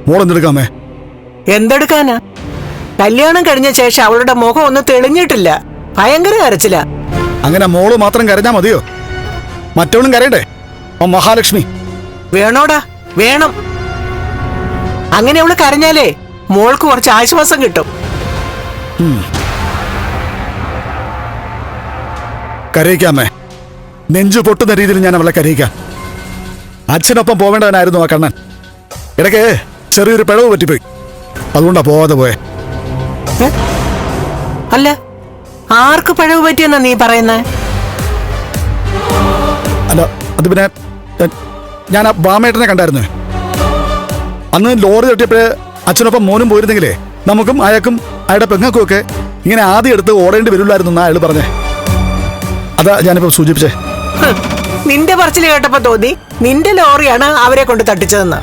മോളെന്തെടുക്കാമേ? എന്തെടുക്കാനാ? കല്യാണം കഴിഞ്ഞ ശേഷം അവളുടെ മുഖം ഒന്ന് തെളിഞ്ഞിട്ടില്ല. ഭയങ്കര കരച്ചില്ല. അങ്ങനെ മോള് മാത്രം കരഞ്ഞാ മതിയോ? മറ്റവളും കരയണ്ടേ? മഹാലക്ഷ്മി വേണോടാ, വേണം. അങ്ങനെ അവള് കരഞ്ഞാലേ മോൾക്ക് കുറച്ച് ആശ്വാസം കിട്ടും. കരയിക്കാമേ. നെഞ്ചു പൊട്ടുന്ന രീതിയിൽ ഞാൻ അവളെ കരയിക്കാം. അച്ഛനൊപ്പം പോവേണ്ടവനായിരുന്നു ആ കണ്ണൻ. ഇടയ്ക്ക് ചെറിയൊരു പിഴവ് പറ്റിപ്പോയി, അതുകൊണ്ടാ പോവാതെ പോയെ. അല്ല, ആർക്ക് പിഴവ് പറ്റിയെന്നാ നീ പറയുന്നേ? അല്ല, അത് പിന്നെ ഞാൻ ആ ബാമേട്ടനെ കണ്ടായിരുന്നു. അന്ന് ലോറി തട്ടിയപ്പോഴേ അച്ഛനൊപ്പം മോനും പോയിരുന്നെങ്കിലേ നമുക്കും അയാൾക്കും അയാളുടെ പെങ്ങൾക്കും ഒക്കെ ഇങ്ങനെ ആദ്യം എടുത്ത് ഓടേണ്ടി വരില്ലായിരുന്നു എന്നാ അയാൾ പറഞ്ഞേ. അതാ ഞാനിപ്പോ സൂചിപ്പിച്ചേ. നിന്റെ പറച്ചിൽ കേട്ടപ്പോ തോന്നി നിന്റെ ലോറിയാണ് അവരെ കൊണ്ട് തട്ടിച്ചതെന്ന്.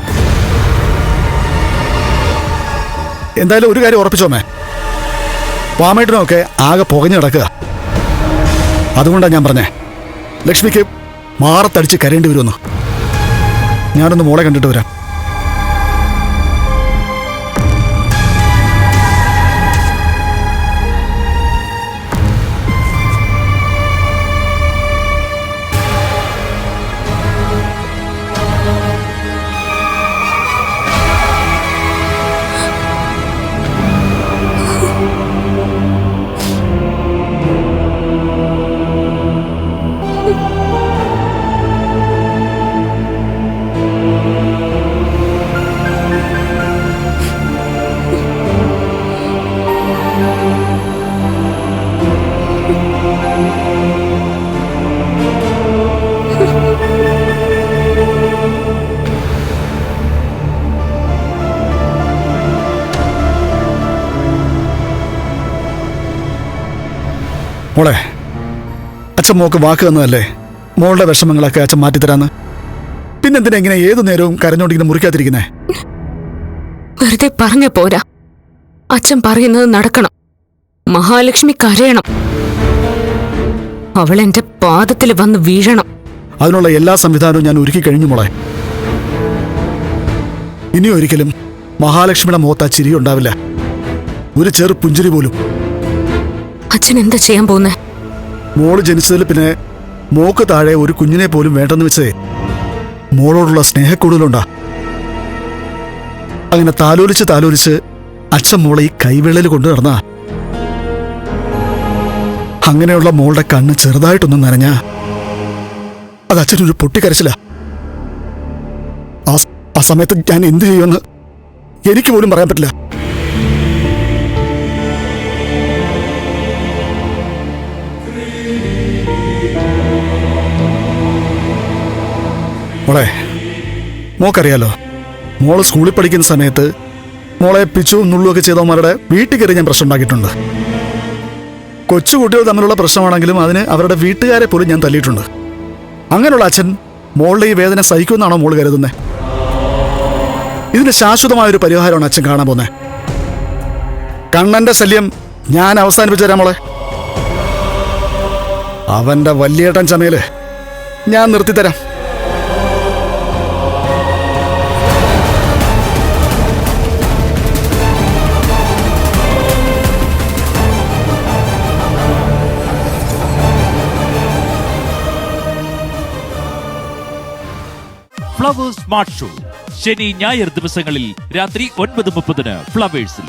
എന്തായാലും ഒരു കാര്യം ഉറപ്പിച്ചോമേ, ബാമേട്ടനൊക്കെ ആകെ പുകഞ്ഞു കിടക്കുക. അതുകൊണ്ടാണ് ഞാൻ പറഞ്ഞേ ലക്ഷ്മിക്ക് മാറത്തടിച്ച് കരയേണ്ടി വരുമെന്ന്. ഞാനൊന്ന് മോളെ കണ്ടിട്ട് വരാം. മോളെ, അച്ഛൻ മോക്ക് വാക്ക് തന്നതല്ലേ മോളുടെ വിഷമങ്ങളൊക്കെ അച്ഛൻ മാറ്റിത്തരാന്ന്. പിന്നെന്തിനാ ഇങ്ങനെ ഏതു നേരവും കരഞ്ഞോണ്ടിങ്ങനെ മുറിക്കാതിരിക്കുന്നേ? വെറുതെ പറഞ്ഞ പോരാ, അച്ഛൻ പറയുന്നത് നടക്കണം. മഹാലക്ഷ്മി കരയണം. അവൾ എന്റെ പാദത്തിൽ വന്ന് വീഴണം. അതിനുള്ള എല്ലാ സംവിധാനവും ഞാൻ ഒരുക്കി കഴിഞ്ഞു മോളെ. ഇനി ഒരിക്കലും മഹാലക്ഷ്മിയുടെ മുഖത്ത് ആ ചിരി ഉണ്ടാവില്ല, ഒരു ചെറു പുഞ്ചിരി പോലും. അച്ഛൻ എന്താ ചെയ്യാൻ പോകുന്നേ? മോള് ജനിച്ചതിൽ പിന്നെ മോക്ക് താഴെ ഒരു കുഞ്ഞിനെ പോലും വേണ്ടെന്ന് വെച്ചേ മോളോടുള്ള സ്നേഹക്കൂടുതലുണ്ടാ. അങ്ങനെ താലോലിച്ച് അച്ഛൻ മോളെ ഈ കൈവേളയിൽ കൊണ്ടു നടന്നാ. അങ്ങനെയുള്ള മോളുടെ കണ്ണ് ചെറുതായിട്ടൊന്നും നനഞ്ഞാ അത് അച്ഛനൊരു പൊട്ടിക്കരച്ചില്ല. ആ സമയത്ത് ഞാൻ എന്ത് ചെയ്യുമെന്ന് എനിക്ക് പോലും പറയാൻ പറ്റില്ല. മോളെ, മോക്കറിയാലോ, മോള് സ്കൂളിൽ പഠിക്കുന്ന സമയത്ത് മോളെ പിച്ചുവും നുള്ളുമൊക്കെ ചെയ്തവന്മാരുടെ വീട്ടിൽ കയറി ഞാൻ പ്രശ്നം ഉണ്ടാക്കിയിട്ടുണ്ട്. കൊച്ചുകുട്ടികൾ തമ്മിലുള്ള പ്രശ്നമാണെങ്കിലും അതിന് അവരുടെ വീട്ടുകാരെ പോലും ഞാൻ തല്ലിയിട്ടുണ്ട്. അങ്ങനെയുള്ള അച്ഛൻ മോളുടെ ഈ വേദന സഹിക്കുമെന്നാണോ മോള് കരുതുന്നത്? ഇതിന് ശാശ്വതമായൊരു പരിഹാരമാണ് അച്ഛൻ കാണാൻ പോകുന്നത്. കണ്ണന്റെ ശല്യം ഞാൻ അവസാനിപ്പിച്ചു തരാം മോളെ. അവന്റെ വല്യേട്ടൻ ചമയല് ഞാൻ നിർത്തിത്തരാം. ഫ്ലവേഴ്സ് സ്മാർട്ട് ഷോ ശനി ഞായർ ദിവസങ്ങളിൽ രാത്രി 9:30 ഫ്ലവേഴ്സിൽ.